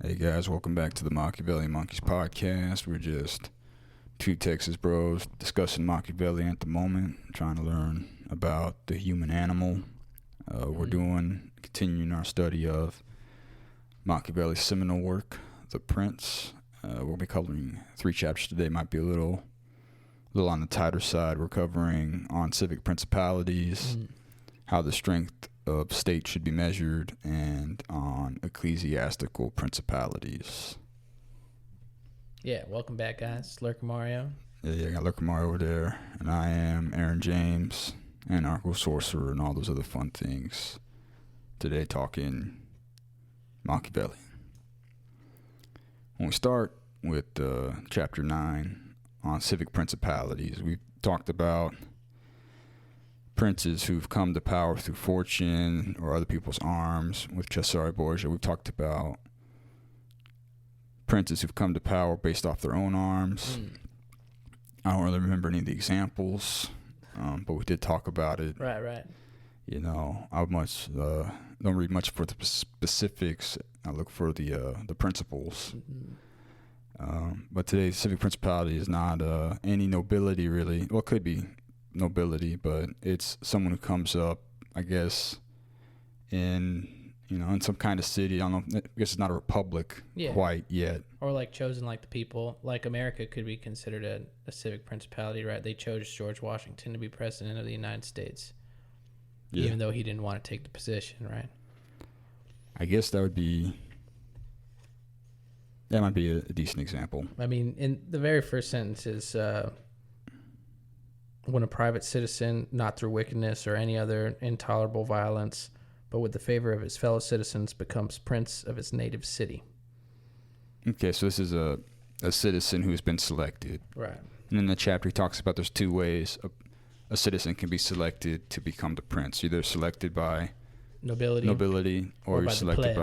Hey guys, welcome back to the Machiavellian Monkeys podcast. We're just two Texas bros discussing Machiavelli at the moment, trying to learn about the human animal. We're continuing our study of Machiavelli's seminal work, The Prince. We'll be covering 3 chapters today. Might be a little on the tighter side. We're covering on civic principalities, how the strength of state should be measured, and on ecclesiastical principalities. Yeah, welcome back, guys. Lurker Mario. Yeah, I got Lurker Mario over there, and I am Aaron James, anarcho sorcerer, and all those other fun things. Today, talking Machiavelli. When we start with chapter 9 on civic principalities, we talked about princes who've come to power through fortune or other people's arms. With Cesare Borgia, we've talked about princes who've come to power based off their own arms. I don't really remember any of the examples, but we did talk about it. Right. You know, I don't read much for the specifics. I look for the principles. But today's civic principality is not any nobility, really. Well, it could be nobility, but it's someone who comes up, I guess, in some kind of city. I don't know. I guess it's not a republic quite yet. Or like chosen like the people. Like America could be considered a civic principality, right? They chose George Washington to be president of the United States, even though he didn't want to take the position, right? I guess that might be a decent example. I mean, in the very first sentence is when a private citizen, not through wickedness or any other intolerable violence, but with the favor of his fellow citizens, becomes prince of his native city. Okay, so this is a citizen who has been selected. Right. And in the chapter, he talks about there's 2 ways a citizen can be selected to become the prince. Either selected by nobility or you're selected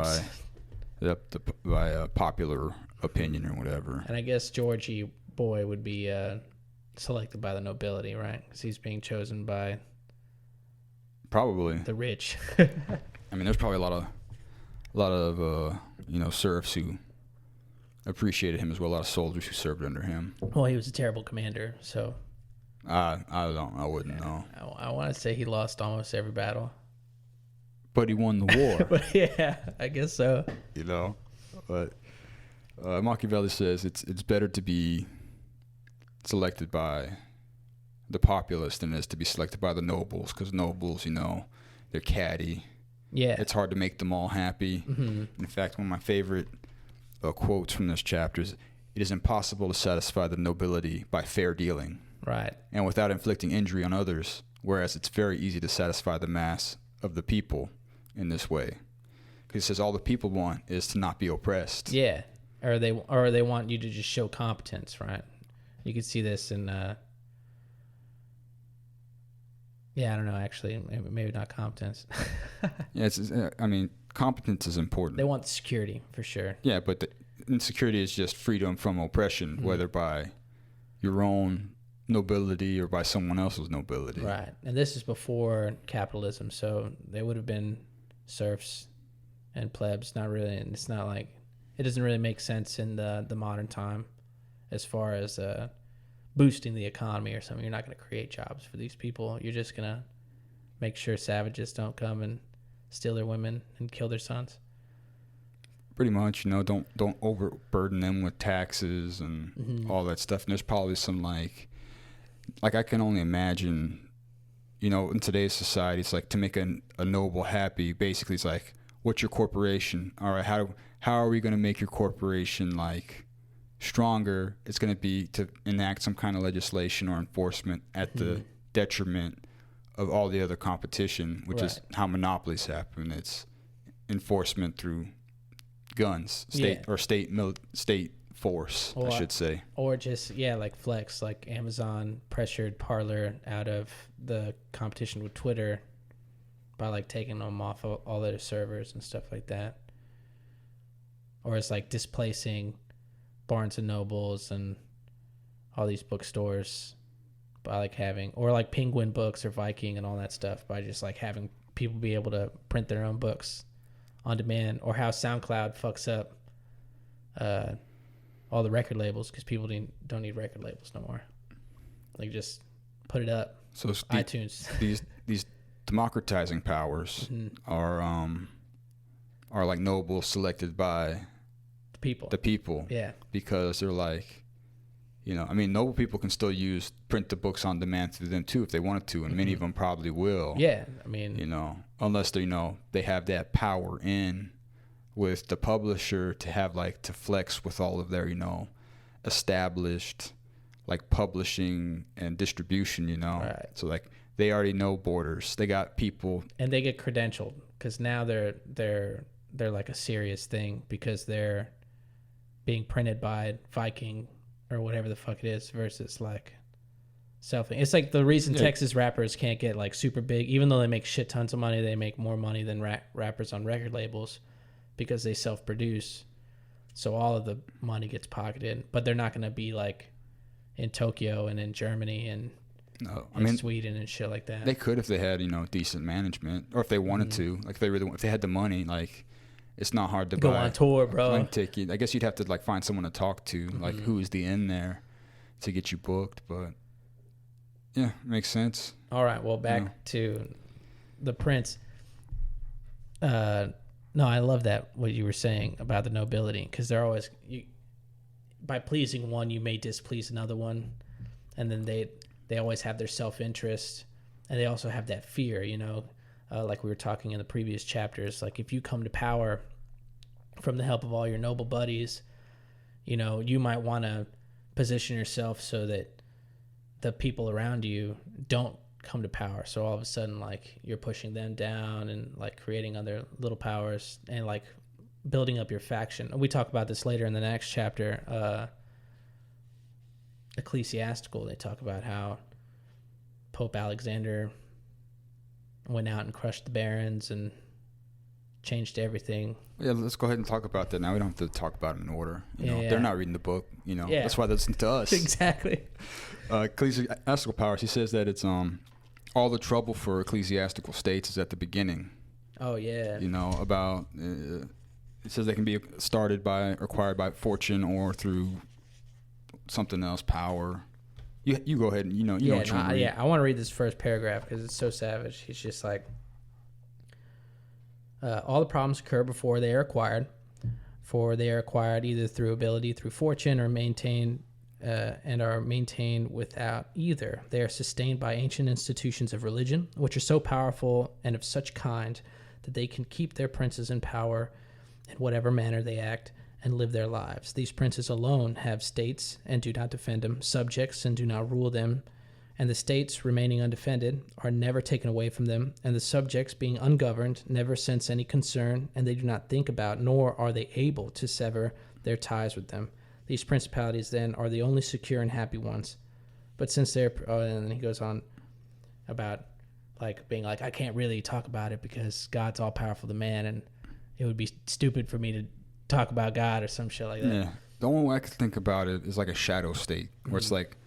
by popular opinion or whatever. And I guess Georgie Boy would be selected by the nobility, right? Because he's being chosen by probably the rich. I mean, there's probably a lot of serfs who appreciated him as well. A lot of soldiers who served under him. Well, he was a terrible commander, so I wouldn't know. I want to say he lost almost every battle, but he won the war. But yeah, I guess so. But Machiavelli says it's better to be selected by the populace than it is to be selected by the nobles, because nobles, they're catty. Yeah, it's hard to make them all happy. In fact, one of my favorite quotes from this chapter is, "It is impossible to satisfy the nobility by fair dealing, right, and without inflicting injury on others, whereas it's very easy to satisfy the mass of the people in this way." Because he says all the people want is to not be oppressed. Yeah, or they want you to just show competence, right? You could see this in, I don't know, actually, maybe not competence. Yeah, competence is important. They want security, for sure. Yeah, but security is just freedom from oppression, whether by your own nobility or by someone else's nobility. Right, and this is before capitalism, so they would have been serfs and plebs, not really, and it's not like, it doesn't really make sense in the modern time as far as boosting the economy or something. You're not going to create jobs for these people. You're just going to make sure savages don't come and steal their women and kill their sons. Pretty much, don't overburden them with taxes and all that stuff. And there's probably some like I can only imagine, in today's society, it's like to make a noble happy. Basically, it's like, what's your corporation? All right, how are we going to make your corporation stronger? It's going to be to enact some kind of legislation or enforcement at the detriment of all the other competition, which is how monopolies happen. It's enforcement through guns, state force, I should say. Or just, like Flex, like Amazon pressured Parler out of the competition with Twitter by taking them off of all their servers and stuff like that. Or it's displacing Barnes and Nobles and all these bookstores by having, or Penguin Books or Viking and all that stuff, by just having people be able to print their own books on demand. Or how SoundCloud fucks up all the record labels, because people don't need record labels no more. Like, just put it up. So iTunes. these democratizing powers are like nobles selected by the people. Yeah. Because they're like, I mean, noble people can still print the books on demand through them too if they wanted to, and many of them probably will. Yeah, I mean, unless they they have that power in with the publisher to have like to flex with all of their established like publishing and distribution. Right. So like they already know borders. They got people, and they get credentialed because now they're like a serious thing because they're being printed by Viking or whatever the fuck it is versus like selfing. It's like the reason Texas rappers can't get like super big, even though they make shit tons of money. They make more money than rappers on record labels because they self-produce. So all of the money gets pocketed, but they're not going to be like in Tokyo and in Germany and Sweden and shit like that. They could if they had decent management, or if they wanted to. Like if they had the money, like it's not hard to go buy on tour, bro. Plane ticket. I guess you'd have to like find someone to talk to, like who's the in there to get you booked. But yeah, makes sense. All right, well, back to the prince. No, I love that what you were saying about the nobility, because they're always by pleasing one, you may displease another one, and then they always have their self-interest, and they also have that fear, like we were talking in the previous chapters. Like if you come to power from the help of all your noble buddies, you might want to position yourself so that the people around you don't come to power. So all of a sudden, like, you're pushing them down and like creating other little powers and like building up your faction. We talk about this later in the next chapter. Ecclesiastical, they talk about how Pope Alexander went out and crushed the barons and changed everything. Yeah, let's go ahead and talk about that now. We don't have to talk about it in order. Yeah. They're not reading the book. That's why they listen to us. Exactly. Ecclesiastical powers. He says that it's all the trouble for ecclesiastical states is at the beginning. Oh yeah. About it says they can be started by, acquired by fortune or through something else, power. You go ahead and know what you want to read. Yeah, I want to read this first paragraph because it's so savage. He's just like, all the problems occur before they are acquired, for they are acquired either through ability, through fortune, or maintained, and are maintained without either. They are sustained by ancient institutions of religion, which are so powerful and of such kind that they can keep their princes in power in whatever manner they act and live their lives. These princes alone have states and do not defend them, subjects and do not rule them, and the states, remaining undefended, are never taken away from them, and the subjects, being ungoverned, never sense any concern, and they do not think about, nor are they able to sever their ties with them. These principalities, then, are the only secure and happy ones. But since they're... and then he goes on about like being like, I can't really talk about it because God's all-powerful to man, and it would be stupid for me to talk about God or some shit like that. Yeah. The only way I can think about it is like a shadow state, where it's like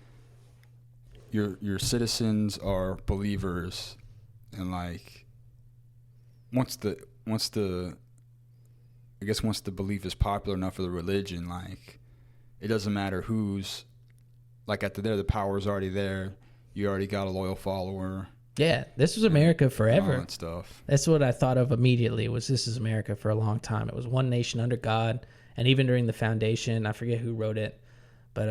your citizens are believers, and like once the belief is popular enough for the religion, like it doesn't matter who's like the power is already there. You already got a loyal follower. Yeah, this was America forever. All that stuff. That's what I thought of immediately. This is America for a long time. It was one nation under God, and even during the foundation, I forget who wrote it, but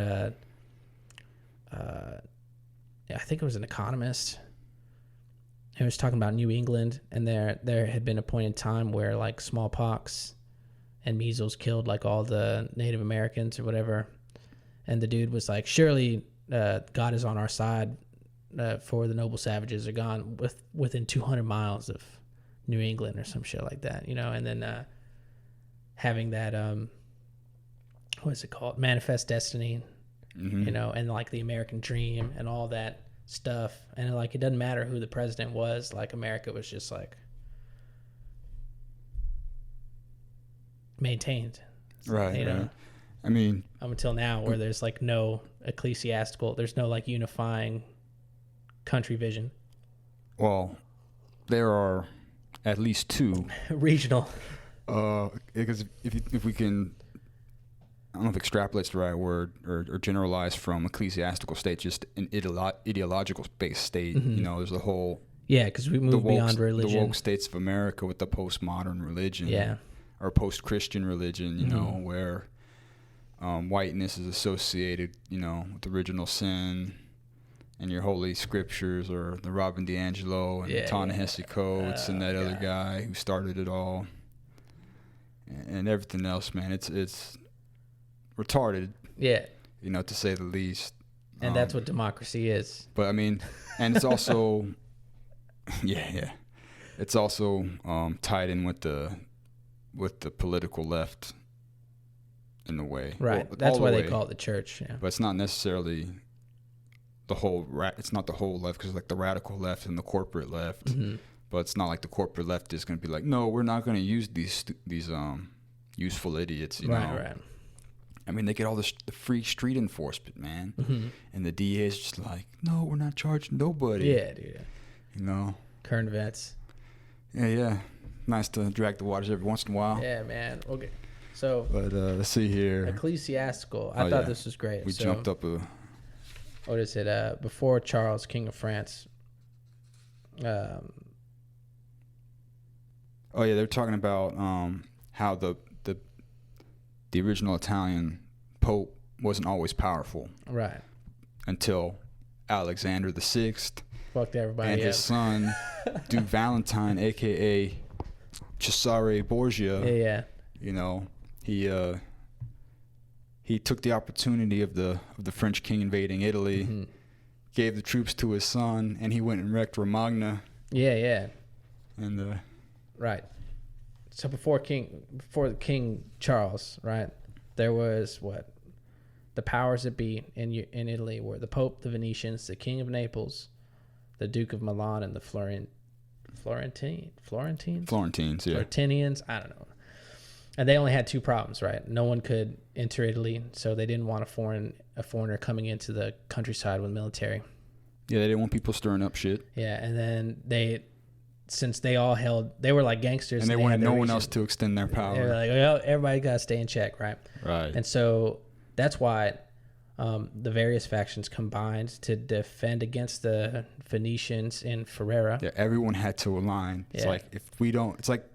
I think it was an economist. He was talking about New England, and there had been a point in time where like smallpox and measles killed like all the Native Americans or whatever, and the dude was like, surely God is on our side, for the noble savages are gone within 200 miles of New England or some shit like that, and then having that what is it called, manifest destiny, and like the American dream and all that stuff, and like it doesn't matter who the president was, like America was just like maintained, right. I mean, up until now, where there's like no ecclesiastical, there's no like unifying country vision. Well, there are at least two regional. Because if we can don't know if extrapolate's the right word, or generalize from ecclesiastical state, just an ideological based state. You know, there's the whole because we move beyond religion. The woke states of America with the postmodern religion, or post-Christian religion. You know, where whiteness is associated, you know, with original sin, and your holy scriptures, or the Robin DiAngelo and the Ta-Nehisi Coates and that other guy who started it all, and everything else. Man, it's retarded. Yeah. You know, to say the least. And that's what democracy is. But I mean, and it's also, it's also tied in with the political left in a way. Right. Well, that's why they call it the church. Yeah. But it's not necessarily the whole. It's not the whole left, because like the radical left and the corporate left. But it's not like the corporate left is going to be like, no, we're not going to use these useful idiots. You know. Right. I mean, they get all the free street enforcement, man. And the DA is just like, no, we're not charging nobody. Yeah, dude. You know? Current events. Yeah. Nice to drag the waters every once in a while. Yeah, man. Okay. So. But let's see here. Ecclesiastical. I thought this was great. We jumped up what is it? Before Charles, King of France. Oh, yeah. They're talking about how the original Italian Pope wasn't always powerful. Right. Until Alexander VI fucked everybody and up. His son, Duke Valentine, a.k.a. Cesare Borgia. Yeah. You know, he took the opportunity of the French king invading Italy, gave the troops to his son, and he went and wrecked Romagna. Yeah. And right. So before King Charles, right, there was the powers that be in Italy were the Pope, the Venetians, the King of Naples, the Duke of Milan, and the Florentines, I don't know. And they only had two problems, right? No one could enter Italy, so they didn't want a foreigner coming into the countryside with military. Yeah, they didn't want people stirring up shit. Yeah, and then since they were like gangsters. And they wanted no one else to extend their power. They were like, well, everybody got to stay in check, right? Right. And so that's why the various factions combined to defend against the Venetians in Ferrara. Yeah, everyone had to align. It's like, if we don't, it's like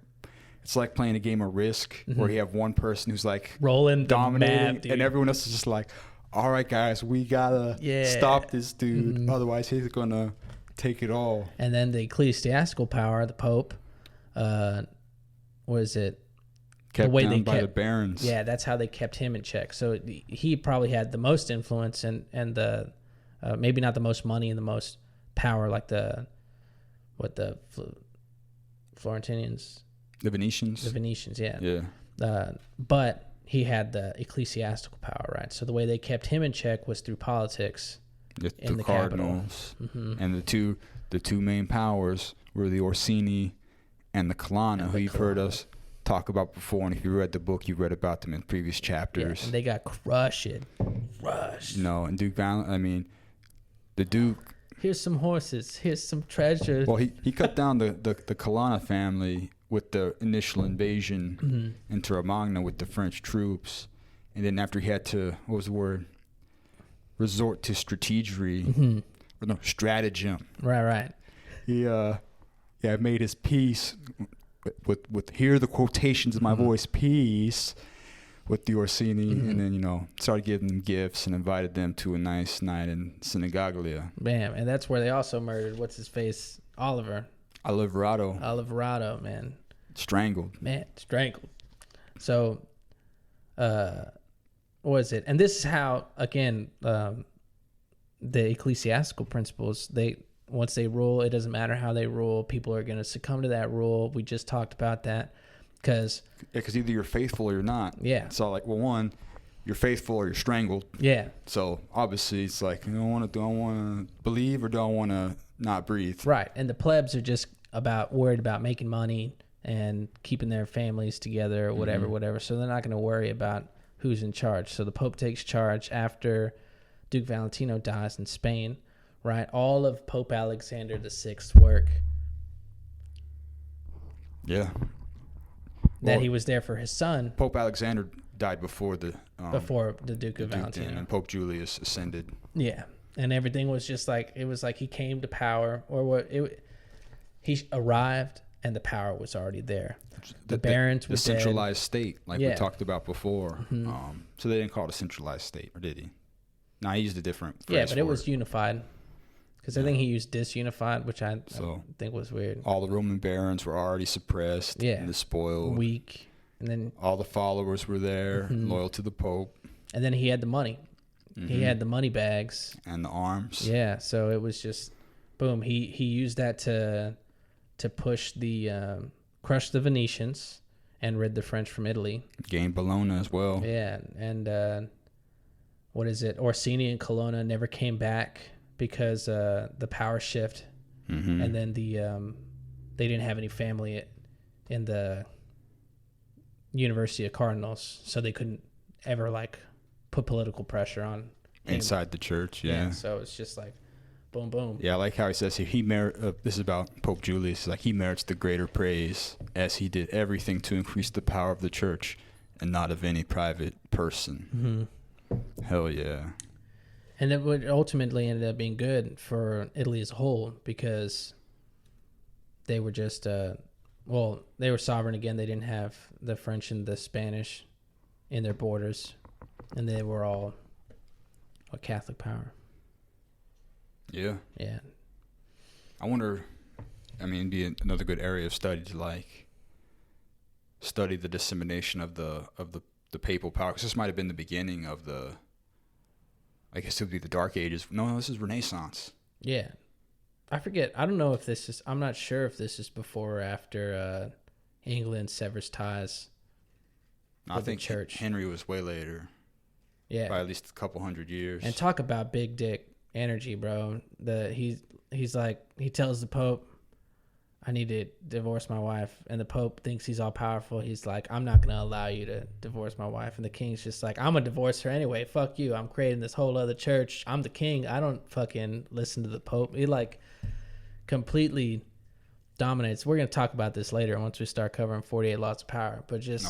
playing a game of Risk where you have one person who's like rolling dominating, map, and everyone else is just like, all right, guys, we gotta stop this dude. Otherwise he's gonna take it all. And then the ecclesiastical power, the Pope, kept down by the barons. Yeah, that's how they kept him in check. So he probably had the most influence and the maybe not the most money and the most power, like the Florentinians, the Venetians. Yeah. But he had the ecclesiastical power, right? So the way they kept him in check was through politics. In the cardinals, and the two main powers were the Orsini and the Colonna, who you've heard us talk about before, and if you read the book, you read about them in previous chapters. Yeah, and they got crushed. No, and the Duke. Here's some horses. Here's some treasure. Well, he cut down the Colonna family with the initial invasion into Romagna with the French troops, and then after he had to, what was the word? Resort to strategery, or no, stratagem. Right. He made his peace with hear the quotations of my voice, peace, with the Orsini, and then started giving them gifts and invited them to a nice night in Sinigaglia. Bam, and that's where they also murdered what's his face, Oliverado, man. Strangled. So, what is it? And this is how, again, the ecclesiastical principles, once they rule, it doesn't matter how they rule. People are going to succumb to that rule. We just talked about that. Because either you're faithful or you're not. Yeah. So, like, well, one, you're faithful or you're strangled. Yeah. So, obviously, it's like, do I want to believe or do I want to not breathe? Right. And the plebs are just worried about making money and keeping their families together or whatever. So, they're not going to worry about who's in charge. So the Pope takes charge after Duke Valentino dies in Spain, right? All of Pope Alexander VI's work. Yeah. That he was there for his son. Pope Alexander died before the Duke of Valentino, and Pope Julius ascended. Yeah, and everything was just like it was like he came to power, or what? He arrived, and the power was already there. The barons were the centralized state, like we talked about before. Mm-hmm. So they didn't call it a centralized state, or did he? No, he used a different phrase. Yeah, but it was unified. Because I think he used disunified, which I think was weird. All the Roman barons were already suppressed and despoiled. Weak. And then all the followers were there, loyal to the Pope. And then he had the money. He had the money bags. And the arms. Yeah, so it was just, boom. He used that to push crush the Venetians and rid the French from Italy. Gain Bologna as well. Yeah, and what is it? Orsini and Colonna never came back because the power shift, and then they didn't have any family in the University of Cardinals, so they couldn't ever like put political pressure on inside the church. Yeah. So it's just like boom, boom. Yeah, I like how he says here, this is about Pope Julius. Like he merits the greater praise as he did everything to increase the power of the church and not of any private person. Hell yeah. And it would ultimately ended up being good for Italy as a whole because they were just, they were sovereign again. They didn't have the French and the Spanish in their borders, and they were all a Catholic power. Yeah. Yeah. I wonder, it'd be another good area of study to like study the dissemination of the papal power. Because this might have been the beginning of I guess it would be the Dark Ages. No, this is Renaissance. Yeah. I forget. I don't know if this is, I'm not sure if this is before or after England severs ties. I think church. Henry was way later. Yeah. By at least a couple hundred years. And talk about big dick energy, bro. He's like, he tells the Pope, I need to divorce my wife. And the Pope thinks he's all powerful. He's like, I'm not going to allow you to divorce my wife. And the king's just like, I'm going to divorce her anyway. Fuck you. I'm creating this whole other church. I'm the king. I don't fucking listen to the Pope. He like completely dominates. We're going to talk about this later once we start covering 48 Laws of Power. But just,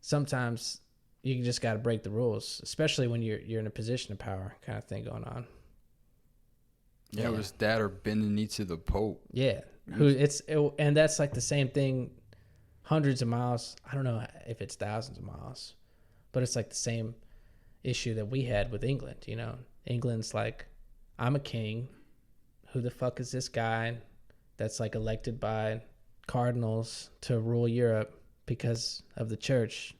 sometimes you just got to break the rules, especially when you're in a position of power kind of thing going on. Yeah, it was that or bend the knee to the Pope. Yeah, and that's like the same thing, hundreds of miles. I don't know if it's thousands of miles, but it's like the same issue that we had with England. You know, England's like, I'm a king. Who the fuck is this guy that's like elected by cardinals to rule Europe because of the church?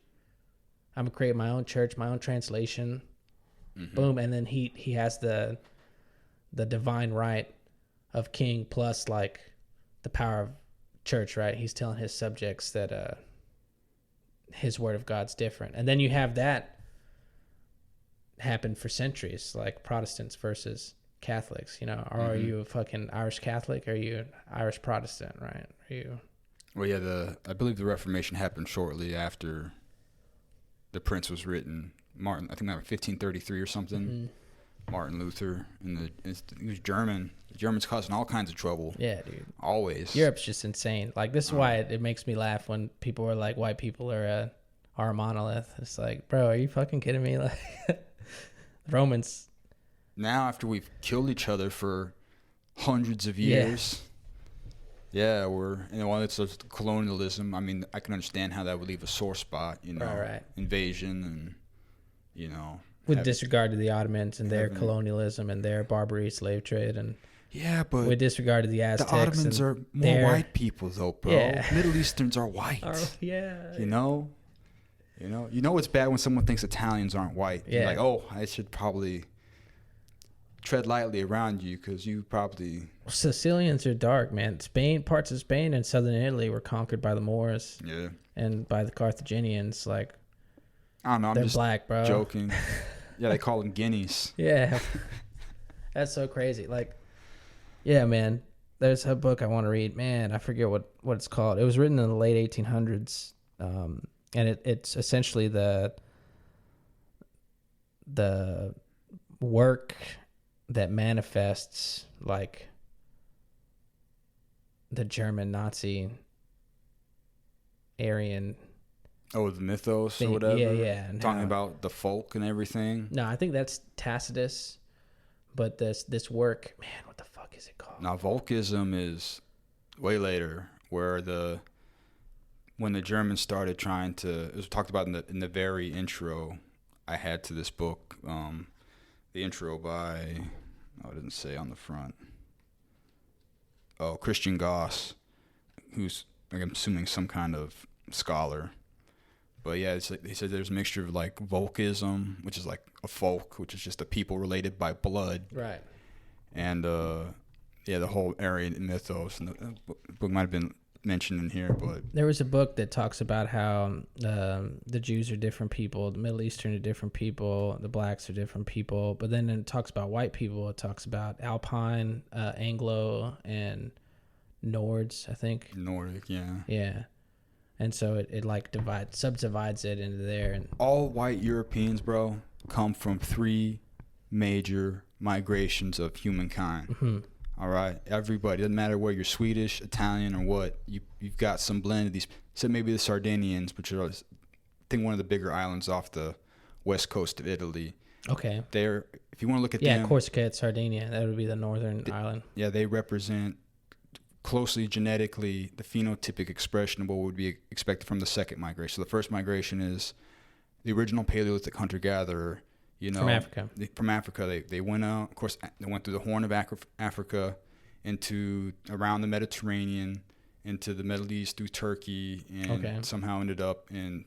I'm gonna create my own church, my own translation. Boom, and then he has the divine right of king plus like the power of church, right? He's telling his subjects that his word of God's different. And then you have that happen for centuries, like Protestants versus Catholics, you know. Or are you a fucking Irish Catholic? Or are you an Irish Protestant, right? Are you? Well, yeah, I believe the Reformation happened shortly after the Prince was written. Martin, I think that was 1533 or something. Martin Luther, and he was German. The Germans causing all kinds of trouble. Yeah, dude. Always. Europe's just insane. Like, this is why it makes me laugh when people are like, white people are a monolith. It's like, bro, are you fucking kidding me? Like, Romans. Now, after we've killed each other for hundreds of years, it's just colonialism. I mean, I can understand how that would leave a sore spot, you know, right. Invasion and, you know. With disregard to the Ottomans and their colonialism and their Barbary slave trade, and but with disregard to the Aztecs, the Ottomans are more white people though, bro. Yeah. Middle Easterns are white. You know it's bad when someone thinks Italians aren't white. Yeah. You're like, oh, I should probably tread lightly around you because you probably. Sicilians are dark, man. Parts of Spain and southern Italy were conquered by the Moors. Yeah. And by the Carthaginians, like. I don't know. They're just black, bro. Joking. Yeah, they call them guineas. Yeah. That's so crazy. Like, yeah, man. There's a book I want to read. Man, I forget what it's called. It was written in the late 1800s. And it's essentially the work that manifests, like, the German Nazi Aryan Oh, the mythos thing. or whatever. Yeah. Talking about the folk and everything. No, I think that's Tacitus. But this work, man, what the fuck is it called? Now, Volkism is way later, where when the Germans started trying to, it was talked about in the very intro I had to this book, the intro by, it didn't say on the front. Oh, Christian Goss, who's, like, I'm assuming some kind of scholar. But yeah, it's like, he said there's a mixture of like Volkism, which is like a folk, which is just a people related by blood. Right. And the whole Aryan mythos. And the book might have been mentioned in here, but there was a book that talks about how the Jews are different people, the Middle Eastern are different people, the blacks are different people. But then it talks about white people. It talks about Alpine, Anglo, and Nords, I think. Nordic, yeah. Yeah. And so it like subdivides it into there. And all white Europeans, bro, come from 3 major migrations of humankind. Mm-hmm. All right, everybody, doesn't matter whether you're Swedish, Italian, or what. You've got some blend of these. So maybe the Sardinians, which are, I think, one of the bigger islands off the west coast of Italy. Okay. They're, if you want to look at them, Corsica, and Sardinia, that would be the northern island. Yeah, they represent closely genetically the phenotypic expression of what would be expected from the second migration. So the first migration is the original Paleolithic hunter-gatherer, from Africa. From Africa, they went out. Of course, they went through the Horn of Africa, into around the Mediterranean, into the Middle East through Turkey, and somehow ended up in,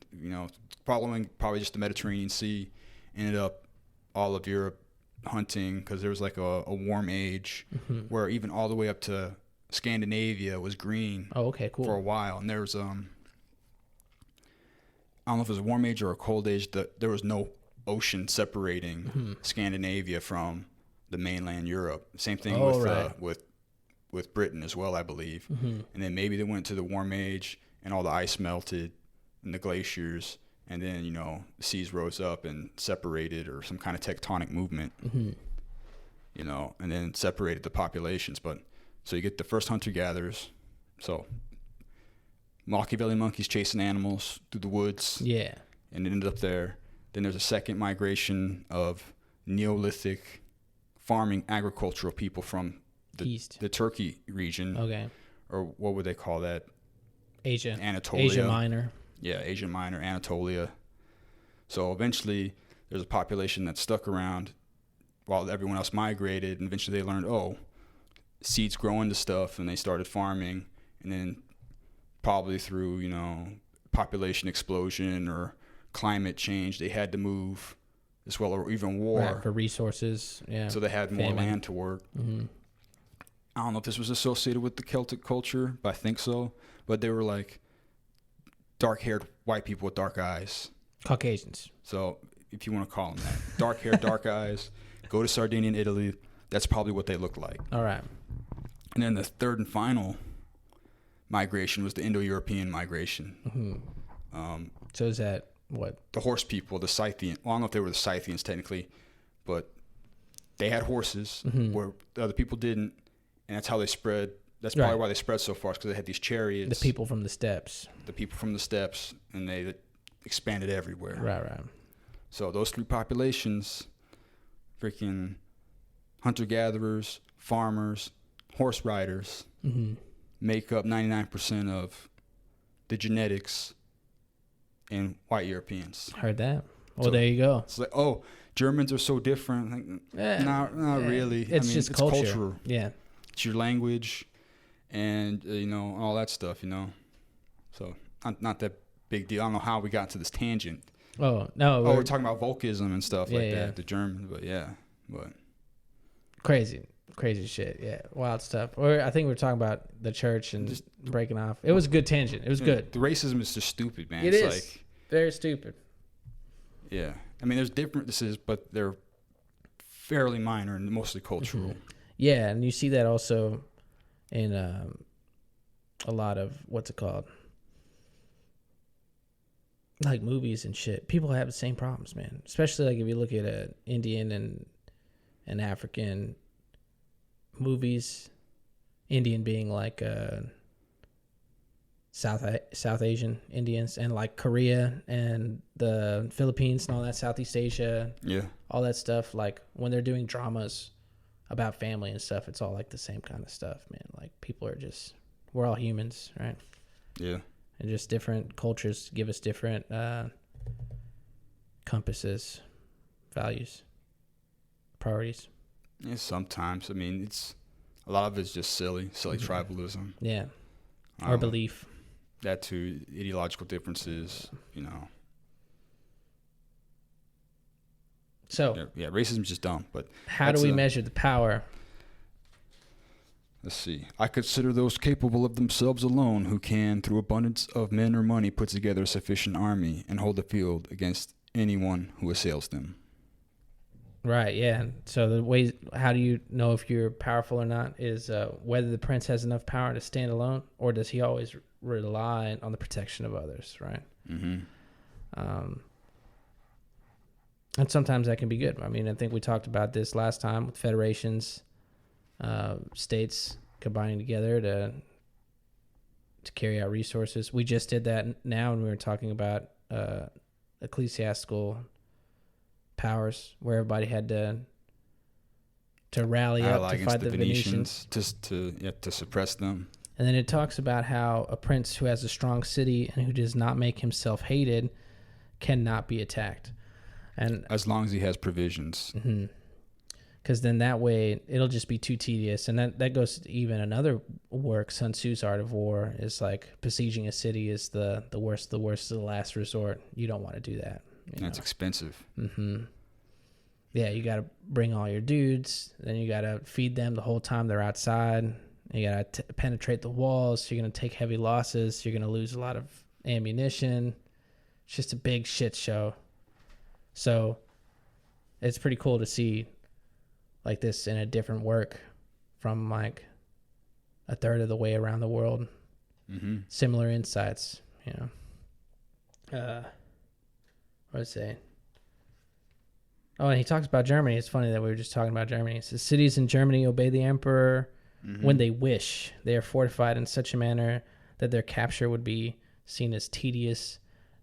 following probably just the Mediterranean Sea, ended up all of Europe hunting, because there was like a warm age where even all the way up to Scandinavia was green. Oh, okay, cool. For a while, and there was I don't know if it was a warm age or a cold age. There was no ocean separating Scandinavia from the mainland Europe. Same thing with Britain as well, I believe. And then maybe they went to the warm age, and all the ice melted in the glaciers, and then the seas rose up and separated, or some kind of tectonic movement. And then separated the populations, but. So you get the first hunter-gatherers. So Machiavellian monkeys chasing animals through the woods. Yeah. And it ended up there. Then there's a second migration of Neolithic farming agricultural people from the Turkey region. Okay. Or what would they call that? Asia. Anatolia. Asia Minor. Yeah, Asia Minor, Anatolia. So eventually there's a population that stuck around while everyone else migrated, and eventually they learned, seeds grow into stuff, and they started farming. And then probably through population explosion or climate change, they had to move as well, or even war, right, for resources. Yeah, so they had more land to work. I don't know if this was associated with the Celtic culture, but I think so. But they were like dark-haired white people with dark eyes, Caucasians. So if you want to call them that, dark hair, dark eyes. Go to Sardinia and Italy. That's probably what they look like. All right. And then the third and final migration was the Indo-European migration. So is that what? The horse people, the Scythian. Well, I don't know if they were the Scythians technically, but they had horses where the other people didn't, and that's how they spread. That's probably why they spread so far, because they had these chariots. The people from the steppes. The people from the steppes, and they expanded everywhere. Right. So those 3 populations, freaking hunter-gatherers, farmers, horse riders, make up 99% of the genetics in white Europeans. Heard that. Well, so there you go. It's like, Germans are so different. Like, not really. It's just culture. Cultural. Yeah. It's your language and, all that stuff, So not that big deal. I don't know how we got to this tangent. Oh, no. We're talking about Volkism and stuff that, the German, but. Crazy shit. Yeah, wild stuff. Or I think we were talking about the church and just breaking off. It was a good tangent. It was good. The racism is just stupid, man. It's like, very stupid. Yeah. I mean, there's differences, but they're fairly minor and mostly cultural. Yeah, and you see that also in a lot of, what's it called? Like movies and shit. People have the same problems, man. Especially like if you look at Indian and African movies. Indian being like South Asian Indians, and like Korea and the Philippines and all that, Southeast Asia. Yeah. All that stuff. Like when they're doing dramas about family and stuff, it's all like the same kind of stuff, man. Like people are just, we're all humans, right? Yeah. And just different cultures give us different compasses, values, priorities. Yeah, sometimes. I mean, it's a lot of it's just silly tribalism. Yeah. Or belief. That too, ideological differences, you know. So, yeah, racism's just dumb. But how do we measure the power? Let's see. I consider those capable of themselves alone who can, through abundance of men or money, put together a sufficient army and hold the field against anyone who assails them. Right, yeah. So the ways, how do you know if you're powerful or not is whether the prince has enough power to stand alone, or does he always rely on the protection of others, right? Mm-hmm. And sometimes that can be good. I mean, I think we talked about this last time with federations, states combining together to carry out resources. We just did that now when we were talking about ecclesiastical powers, where everybody had to rally up to fight the Venetians to suppress them. And then it talks about how a prince who has a strong city and who does not make himself hated cannot be attacked, and as long as he has provisions. Mm-hmm. Because then that way it'll just be too tedious. And that goes to even another work, Sun Tzu's Art of War, is like besieging a city is the worst of the last resort. You don't want to do that. That's expensive. Mm-hmm. Yeah, you got to bring all your dudes. Then you got to feed them the whole time they're outside. You got to penetrate the walls. So you're going to take heavy losses. You're going to lose a lot of ammunition. It's just a big shit show. So it's pretty cool to see like this in a different work from like a third of the way around the world. Mm-hmm. Similar insights, you know. What did it say? Oh, and he talks about Germany. It's funny that we were just talking about Germany. It says, cities in Germany obey the emperor when they wish. They are fortified in such a manner that their capture would be seen as tedious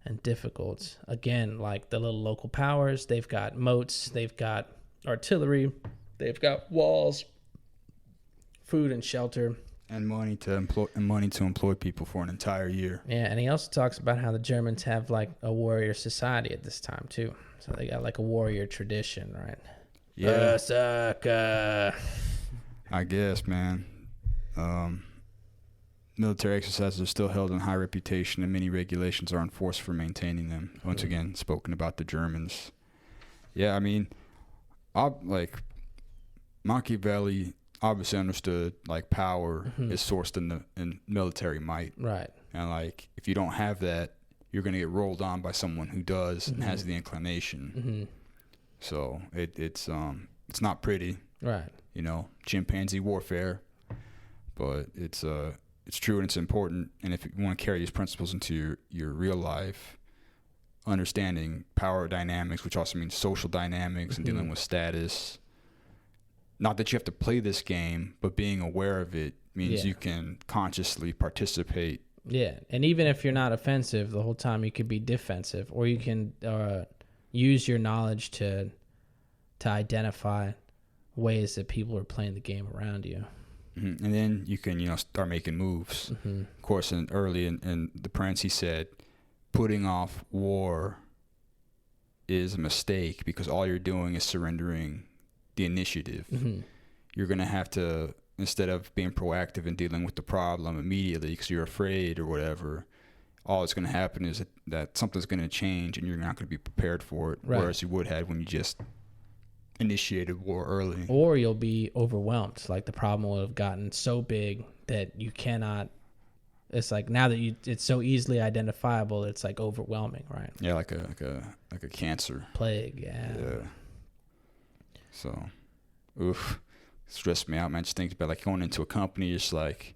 and difficult. Again, like the little local powers, they've got moats, they've got artillery, they've got walls, food and shelter. And money to employ people for an entire year. Yeah, and he also talks about how the Germans have like a warrior society at this time too. So they got like a warrior tradition, right? Yeah. Berserker. I guess, man. Military exercises are still held in high reputation, and many regulations are enforced for maintaining them. Once again, spoken about the Germans. Yeah, I mean, Machiavelli obviously understood like power is sourced in military might, right? And like if you don't have that, you're gonna get rolled on by someone who does and has the inclination. Mm-hmm. So it's not pretty, right? You know, chimpanzee warfare, but it's true and it's important. And if you want to carry these principles into your real life, understanding power dynamics, which also means social dynamics and dealing with status. Not that you have to play this game, but being aware of it means you can consciously participate. Yeah, and even if you're not offensive the whole time, you could be defensive, or you can use your knowledge to identify ways that people are playing the game around you. Mm-hmm. And then you can, start making moves. Mm-hmm. Of course, early in The Prince, he said, putting off war is a mistake because all you're doing is surrendering the initiative. Mm-hmm. You're going to have to, instead of being proactive and dealing with the problem immediately because you're afraid or whatever, all that's going to happen is that something's going to change and you're not going to be prepared for it, right. Whereas you would have when you just initiated war early. Or you'll be overwhelmed. Like the problem will have gotten so big that you cannot, it's like now that it's so easily identifiable, it's like overwhelming, right? Yeah, like a cancer. Plague, yeah. So, stressed me out, man. Just think about like going into a company, just like,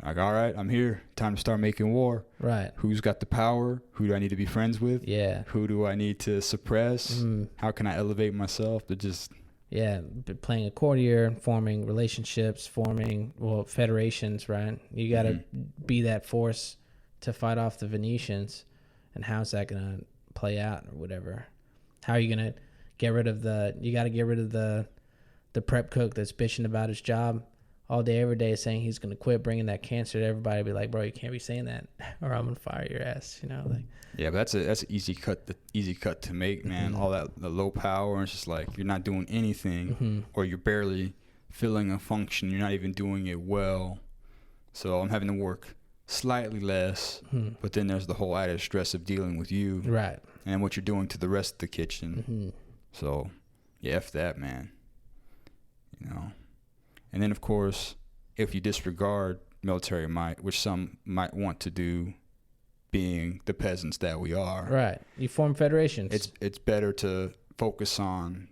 all right, I'm here. Time to start making war. Right. Who's got the power? Who do I need to be friends with? Yeah. Who do I need to suppress? How can I elevate myself? To just Yeah, playing a courtier, forming relationships, federations, right? You got to be that force to fight off the Venetians. And how's that going to play out or whatever? How are you going to get rid of the prep cook that's bitching about his job all day, every day, saying he's going to quit, bringing that cancer to everybody, be like, bro, you can't be saying that or I'm going to fire your ass, like. Yeah, but that's an easy cut to make, man. All that, the low power, and it's just like you're not doing anything, or you're barely filling a function. You're not even doing it well. So I'm having to work slightly less, but then there's the whole added stress of dealing with you, right, and what you're doing to the rest of the kitchen. So, yeah, F that, man. And then of course, if you disregard military might, which some might want to do, being the peasants that we are, right, you form federations. It's better to focus on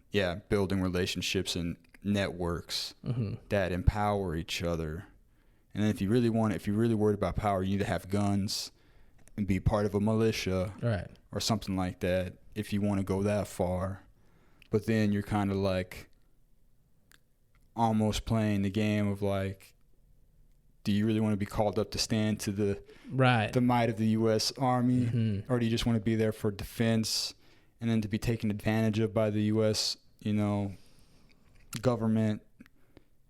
building relationships and networks that empower each other. And then if you're really worried about power, you need to have guns and be part of a militia, right, or something like that, if you want to go that far. But then you're kind of like almost playing the game of like, do you really want to be called up to stand to the might of the U.S. Army, or do you just want to be there for defense, and then to be taken advantage of by the U.S. Government?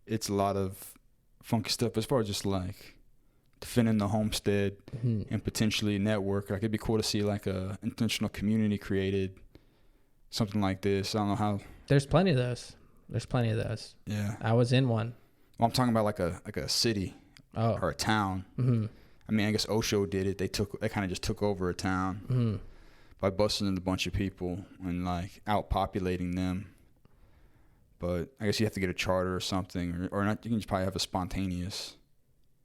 It's a lot of funky stuff as far as just like defending the homestead and potentially network. Like, it'd be cool to see like a intentional community created, something like this. I don't know how. There's plenty of those. Yeah, I was in one. Well, I'm talking about like a city. Or a town. I mean, I guess Osho did it. They kind of just took over a town by busting in a bunch of people and like outpopulating them. But I guess you have to get a charter or something, or not. You can just probably have a spontaneous.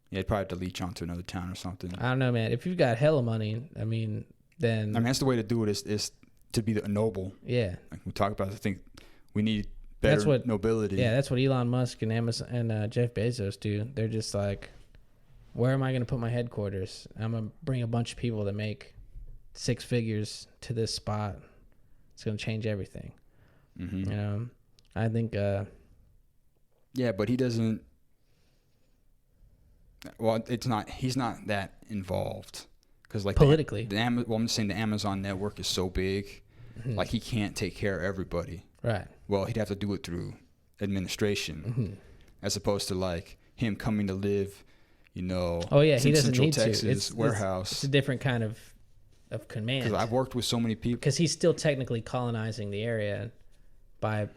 Yeah, you'd probably have to leech onto another town or something. I don't know, man. If you've got hella money, then that's the way to do it. Is to be a noble. Yeah, like we talk about. I think we need better nobility. Yeah, that's what Elon Musk and Amazon and Jeff Bezos do. They're just like, where am I going to put my headquarters? I'm going to bring a bunch of people that make six figures to this spot. It's going to change everything. I think. Yeah, but he doesn't. Well, it's not. He's not that involved because, like, politically. I'm just saying the Amazon network is so big, like he can't take care of everybody. Right. Well, he'd have to do it through administration, as opposed to like him coming to live. He doesn't Central need Texas to. It's warehouse. It's a different kind of command. Because I've worked with so many people. Because he's still technically colonizing the area by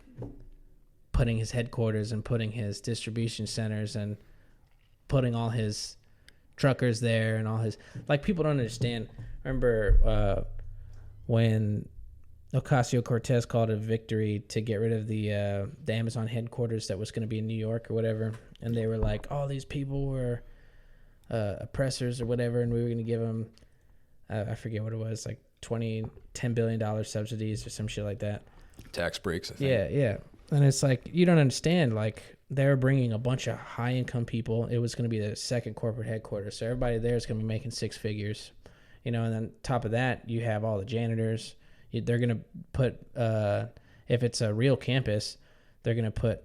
putting his headquarters and putting his distribution centers and putting all his truckers there and all his... Like, people don't understand. Remember when Ocasio-Cortez called a victory to get rid of the Amazon headquarters that was going to be in New York or whatever, and they were like, all these people were oppressors or whatever, and we were going to give them, I forget what it was, like $10 billion subsidies or some shit like that. Tax breaks, I think. Yeah. And it's like, you don't understand, like, they're bringing a bunch of high-income people. It was going to be the second corporate headquarters, so everybody there is going to be making six figures, and then top of that, you have all the janitors. They're going to put, if it's a real campus, they're going to put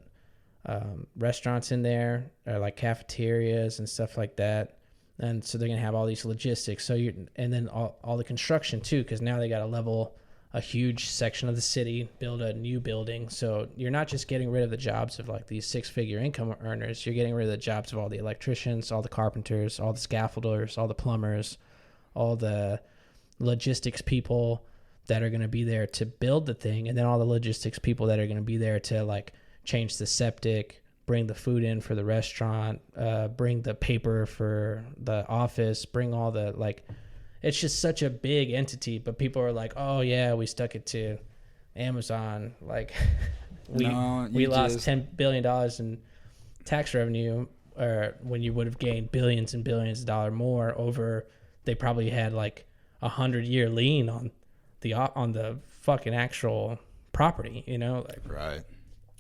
restaurants in there, or like cafeterias and stuff like that. And so they're going to have all these logistics. And then all the construction too, because now they got to level a huge section of the city, build a new building. So you're not just getting rid of the jobs of like these six-figure income earners. You're getting rid of the jobs of all the electricians, all the carpenters, all the scaffolders, all the plumbers, all the logistics people that are going to be there to build the thing, and then all the logistics people that are going to be there to like change the septic, bring the food in for the restaurant, bring the paper for the office, bring all the like. It's just such a big entity, but people are like, "Oh yeah, we stuck it to Amazon. Like we lost $10 billion in tax revenue, or when you would have gained billions and billions of dollars more over. They probably had like 100-year lien on the fucking actual property, like, right.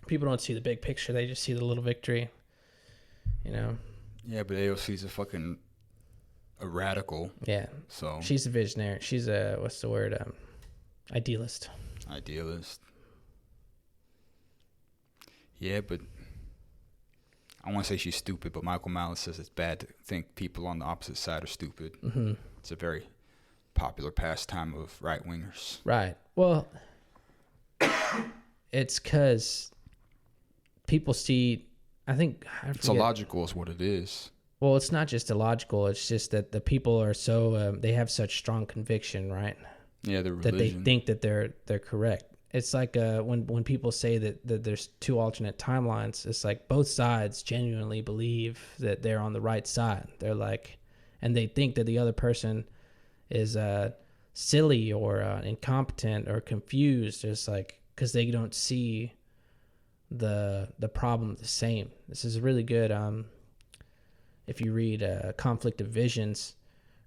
People don't see the big picture. They just see the little victory, Yeah, but AOC's a radical. Yeah. So she's a visionary. She's a, what's the word? Idealist. Yeah, but I want to say she's stupid, but Michael Malice says it's bad to think people on the opposite side are stupid. Mm-hmm. It's a very popular pastime of right-wingers. Right. Well, it's because people see, it's illogical is what it is. Well, it's not just illogical. It's just that the people are so, they have such strong conviction, right? Yeah, their religion. That they think that they're correct. It's like when people say that there's two alternate timelines, it's like both sides genuinely believe that they're on the right side. They're like, and they think that the other person is silly or incompetent or confused. It's like, because they don't see the problem the same. This is really good. If you read Conflict of Visions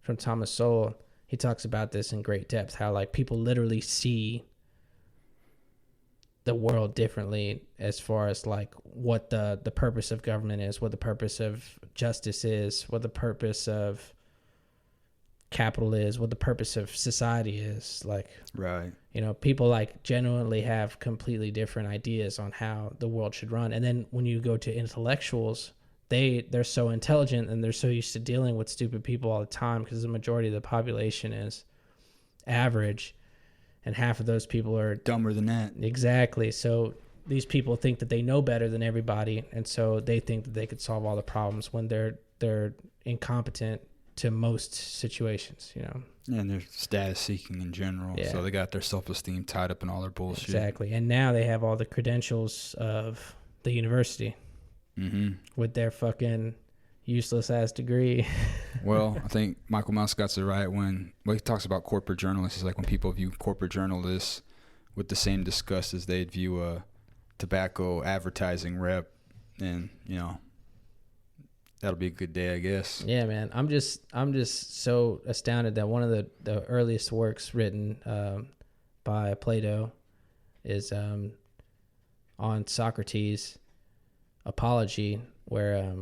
from Thomas Sowell, he talks about this in great depth, how like people literally see the world differently as far as like what the purpose of government is, what the purpose of justice is, what the purpose of capital is, what the purpose of society is. Like, right, you know, people like genuinely have completely different ideas on how the world should run. And then when you go to intellectuals, they're so intelligent and they're so used to dealing with stupid people all the time, because the majority of the population is average, and half of those people are dumber than that. Exactly. So these people think that they know better than everybody, and so they think that they could solve all the problems when they're incompetent to most situations, you know. Yeah, and they're status seeking in general. Yeah. So they got their self-esteem tied up in all their bullshit. Exactly. And now they have all the credentials of the university with their fucking useless ass degree. Well, I think Michael Mouse got it right when he talks about corporate journalists. It's like when people view corporate journalists with the same disgust as they'd view a tobacco advertising rep, and you know, that'll be a good day, I guess. Yeah, man. I'm just so astounded that one of the earliest works written by Plato is on Socrates' apology, where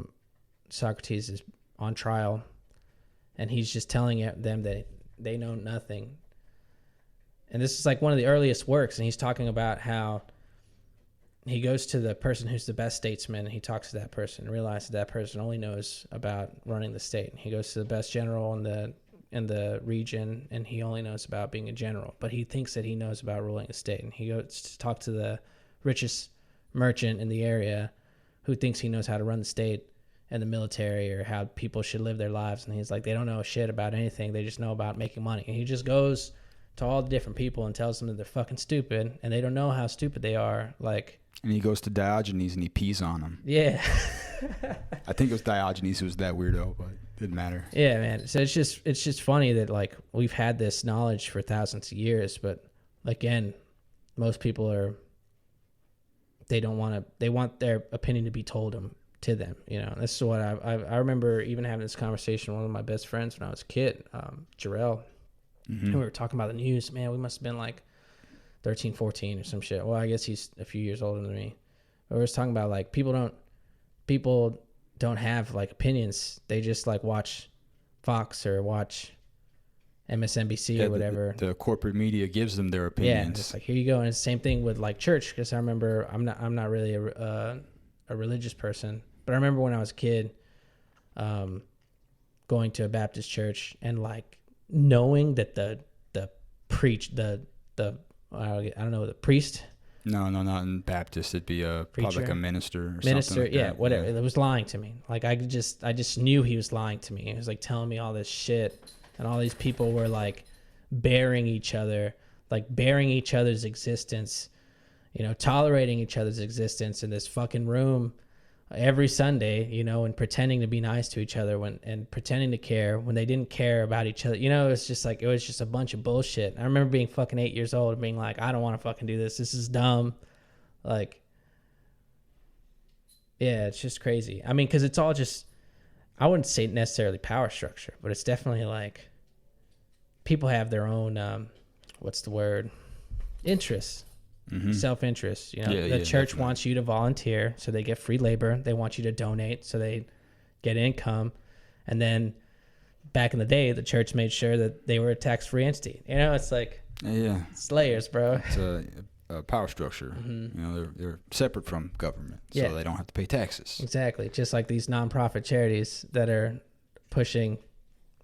Socrates is on trial and he's just telling them that they know nothing. And this is like one of the earliest works, and he's talking about how he goes to the person who's the best statesman, and he talks to that person and realizes that person only knows about running the state. And he goes to the best general in the region, and he only knows about being a general, but he thinks that he knows about ruling a state. And he goes to talk to the richest merchant in the area, who thinks he knows how to run the state and the military, or how people should live their lives. And he's like, they don't know shit about anything. They just know about making money. And he just goes to all the different people and tells them that they're fucking stupid, and they don't know how stupid they are. Like, and he goes to Diogenes and he pees on him. Yeah. I think it was Diogenes who was that weirdo, but it didn't matter. Yeah, man. So it's just funny that like we've had this knowledge for thousands of years, but again, most people they want their opinion to be told to them. You know, this is what I remember even having this conversation with one of my best friends when I was a kid, Jarrell. And we were talking about the news. Man, we must have been like 13, 14 or some shit. Well, I guess he's a few years older than me. But we were talking about like people don't have like opinions. They just like watch Fox or watch MSNBC or whatever. The corporate media gives them their opinions. Yeah, it's like, here you go. And it's the same thing with like church, because I remember I'm not really a religious person, but I remember when I was a kid, going to a Baptist church and like knowing that the priest. No, not in Baptist. It'd be probably like a minister or something like that. Whatever. It was lying to me. Like I just knew he was lying to me. He was like telling me all this shit, and all these people were like bearing each other's existence, you know, tolerating each other's existence in this fucking room every Sunday, you know, and pretending to be nice to each other and pretending to care when they didn't care about each other. You know, it was just a bunch of bullshit. I remember being fucking 8 years old and being like, I don't want to fucking do this. This is dumb. Like, yeah, it's just crazy. I mean, because it's all just, I wouldn't say necessarily power structure, but it's definitely like people have their own, what's the word? Interests. Self-interest. You know, the church definitely wants you to volunteer, so they get free labor. They want you to donate, so they get income. And then back in the day, the church made sure that they were a tax-free entity. You know, it's like, it's layers, bro. It's a power structure. You know, they're separate from government, so they don't have to pay taxes. Exactly. Just like these nonprofit charities that are pushing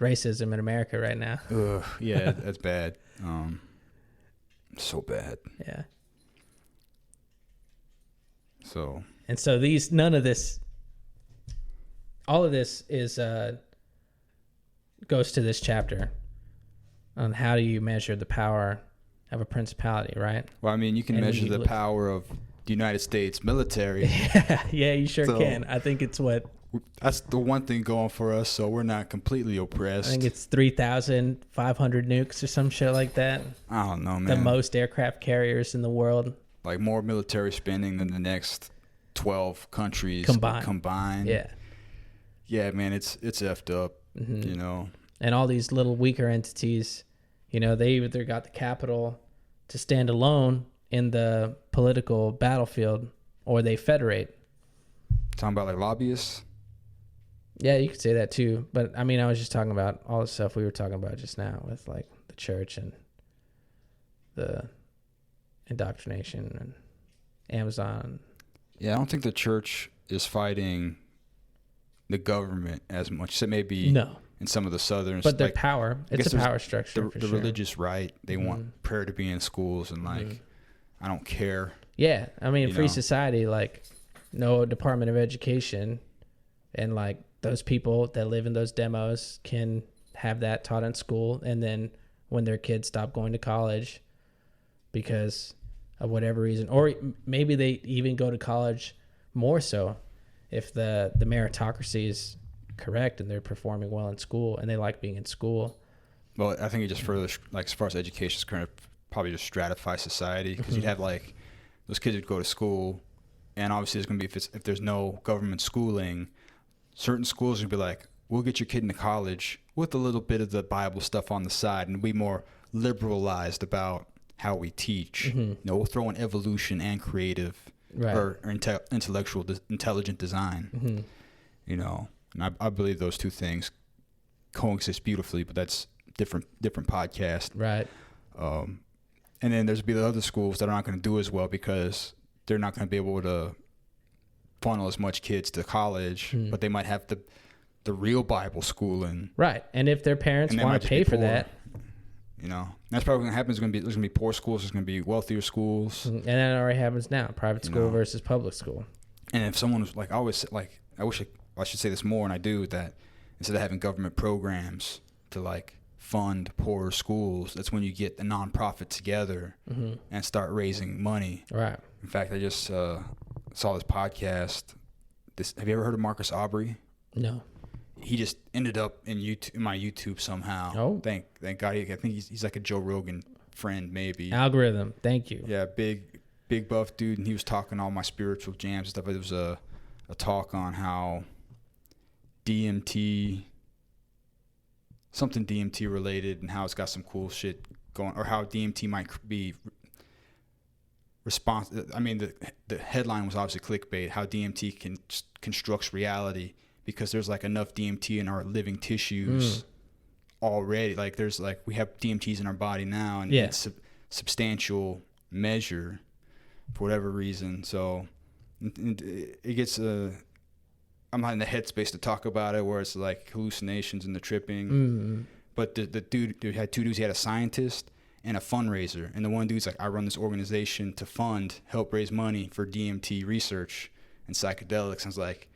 racism in America right now. Ugh, yeah, that's bad. So bad. Yeah. So. And so all of this is goes to this chapter on how do you measure the power of a principality, right? Well, I mean, you can measure the power of the United States military. Yeah, you sure can. I think it's that's the one thing going for us, so we're not completely oppressed. I think it's 3,500 nukes or some shit like that. I don't know, man. The most aircraft carriers in the world. Like more military spending than the next 12 countries combined. Yeah. Yeah, man, it's effed up, you know. And all these little weaker entities, you know, they either got the capital to stand alone in the political battlefield or they federate. Talking about like lobbyists? Yeah, you could say that too. But I mean, I was just talking about all the stuff we were talking about just now with like the church and the indoctrination and Amazon. Yeah, I don't think the church is fighting the government as much. So maybe in some of the southern, but their power, it's a power structure. The religious right, they want prayer to be in schools, and like, I don't care. Yeah, I mean, free society, like no Department of Education, and like those people that live in those demos can have that taught in school, and then when their kids stop going to college because of whatever reason, or maybe they even go to college more so if the meritocracy is correct and they're performing well in school and they like being in school. Well, I think it just further, like as far as education is concerned, probably just stratify society, because you'd have like those kids would go to school, and obviously there's going to be, if there's no government schooling, certain schools would be like, we'll get your kid into college with a little bit of the Bible stuff on the side and be more liberalized about how we teach. You know, we'll throw in evolution and creative or intellectual, intelligent design. You know, and I believe those two things coexist beautifully, but that's different podcast. Right. And then there's be the other schools that are not going to do as well because they're not going to be able to funnel as much kids to college, but they might have the real Bible schooling. Right. And if their parents want to pay for that, you know, that's probably going to happen. There's going to be poor schools. There's going to be wealthier schools. And that already happens now. Private school versus public school. And if someone was like, I always like, I should say this more, and I do, that instead of having government programs to like fund poorer schools, that's when you get the nonprofit together and start raising money. Right. In fact, I just saw this podcast. Have you ever heard of Marcus Aubrey? No. He just ended up in my YouTube somehow. Oh. Thank God. I think he's like a Joe Rogan friend, maybe. Algorithm. Thank you. Yeah, big buff dude, and he was talking all my spiritual jams and stuff. It was a talk on how DMT, something DMT related, and how it's got some cool shit going, or how DMT might be I mean, the headline was obviously clickbait, how DMT constructs reality, because there's like enough DMT in our living tissues already. Like there's like, we have DMTs in our body now, and it's substantial measure for whatever reason. So it gets I'm not in the headspace to talk about it, where it's like hallucinations and the tripping. But the dude had two dudes. He had a scientist and a fundraiser, and the one dude's like, I run this organization to help raise money for DMT research and psychedelics. And I was like,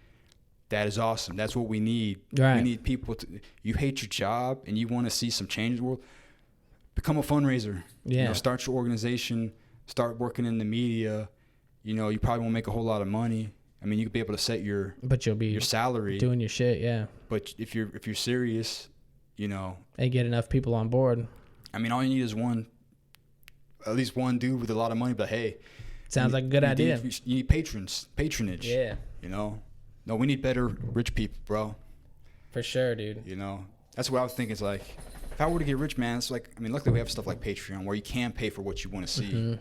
that is awesome. That's what we need. Right. We need people you hate your job and you want to see some change in the world, become a fundraiser. Yeah. You know, start your organization, start working in the media. You know, you probably won't make a whole lot of money. I mean, you could be able to set your salary, doing your shit. Yeah. But if you're serious, you know, and get enough people on board. I mean, all you need is at least one dude with a lot of money. But hey, sounds like a good idea. You need patronage. Yeah. You know, no, we need better rich people, bro. For sure, dude. You know, that's what I was thinking. It's like, if I were to get rich, man, it's like, I mean, luckily we have stuff like Patreon where you can pay for what you want to see and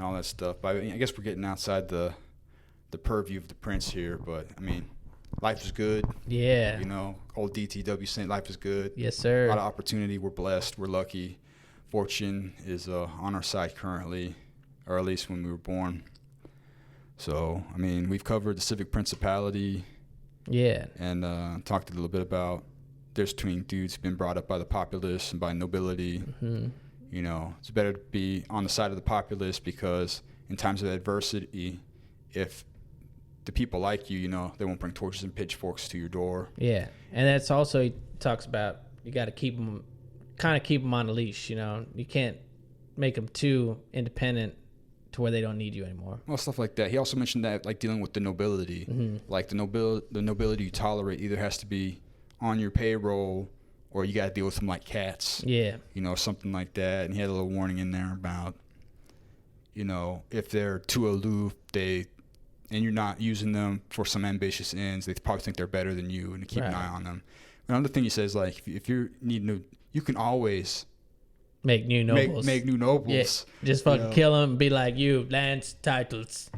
all that stuff. But I mean, I guess we're getting outside the purview of the prince here. But I mean, life is good. Yeah. You know, old DTW saying life is good. Yes, sir. A lot of opportunity. We're blessed. We're lucky. Fortune is on our side currently. or at least when we were born. So, I mean, we've covered the civic principality. Yeah. And talked a little bit about there's between dudes been brought up by the populace and by nobility. Mm-hmm. You know, it's better to be on the side of the populace because in times of adversity, if the people like you, you know, they won't bring torches and pitchforks to your door. Yeah. And that's also, he talks about, you got to keep them on a leash, you know. You can't make them too independent to where they don't need you anymore. Well, stuff like that. He also mentioned that, like, dealing with the nobility. Mm-hmm. Like, the nobility you tolerate either has to be on your payroll or you got to deal with them like cats. Yeah. You know, something like that. And he had a little warning in there about, you know, if they're too aloof, and you're not using them for some ambitious ends, they probably think they're better than you, and to keep an eye on them. Another thing he says, like, if you need new, you can always make new nobles. Make new nobles. Yeah. Just fucking kill them and be like, you, lands, titles.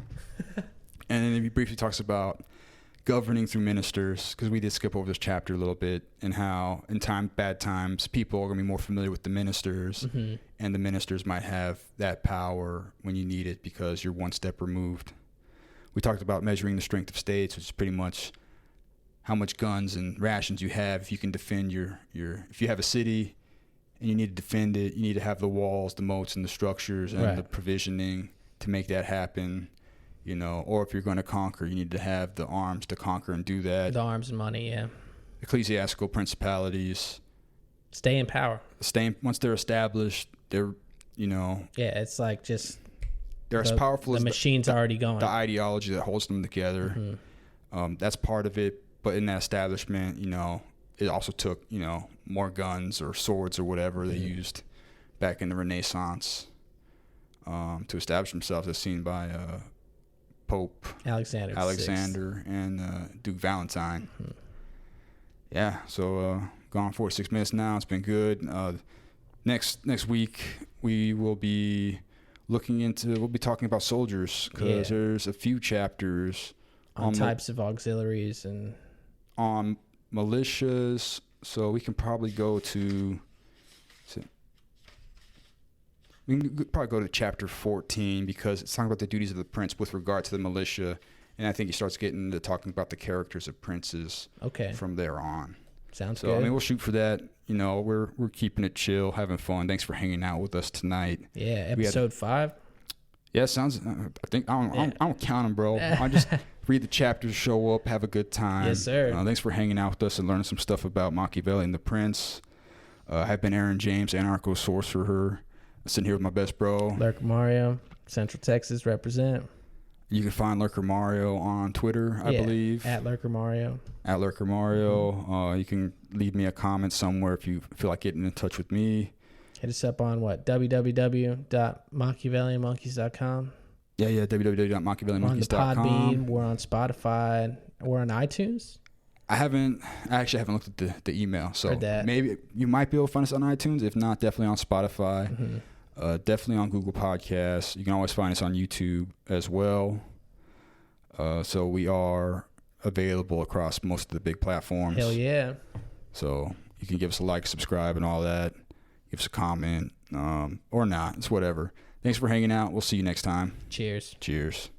And then he briefly talks about governing through ministers, because we did skip over this chapter a little bit, and how in bad times, people are going to be more familiar with the ministers, mm-hmm. and the ministers might have that power when you need it because you're one step removed. We talked about measuring the strength of states, which is pretty much how much guns and rations you have. If you can defend if you have a city and you need to defend it, you need to have the walls, the moats, and the structures and the provisioning to make that happen. You know, or if you're going to conquer, you need to have the arms to conquer and do that. The arms and money, yeah. Ecclesiastical principalities. Stay in power. Once they're established, they're, you know. Yeah, it's like just. They're as powerful as the machine's already going. The ideology that holds them together. Mm-hmm. That's part of it. But in that establishment, you know, it also took, you know, more guns or swords or whatever they used back in the Renaissance to establish themselves, as seen by Pope Alexander and Duke Valentine. Mm-hmm. Yeah, so gone 46 minutes now. It's been good. Next week we will be we'll be talking about soldiers, because there's a few chapters on types of auxiliaries and on militias. So we can probably go to chapter 14, because it's talking about the duties of the prince with regard to the militia, and I think he starts getting into talking about the characters of princes. From there on. Sounds good. So I mean, we'll shoot for that. You know, we're keeping it chill, having fun. Thanks for hanging out with us tonight. Yeah, episode 5. Yeah, sounds. I don't count them, bro. I just read the chapters, show up, have a good time. Yes, sir. Thanks for hanging out with us and learning some stuff about Machiavelli and the Prince. I've been Aaron James, anarcho-sorcerer. Sitting here with my best bro, Lurker Mario, Central Texas represent. You can find Lurker Mario on Twitter, I believe. At Lurker Mario. At Lurker Mario. You can leave me a comment somewhere if you feel like getting in touch with me. Hit us up on www.machiavellianmonkeys.com. Yeah, www.machiavellianmonkeys.com. We're on Podbean. We're on Spotify. We're on iTunes. I actually haven't looked at the email, so maybe you might be able to find us on iTunes. If not, definitely on Spotify. Mm-hmm. Definitely on Google Podcasts. You can always find us on YouTube as well. So we are available across most of the big platforms. Hell yeah. So you can give us a like, subscribe, and all that. Give us a comment, or not. It's whatever. Thanks for hanging out. We'll see you next time. Cheers. Cheers.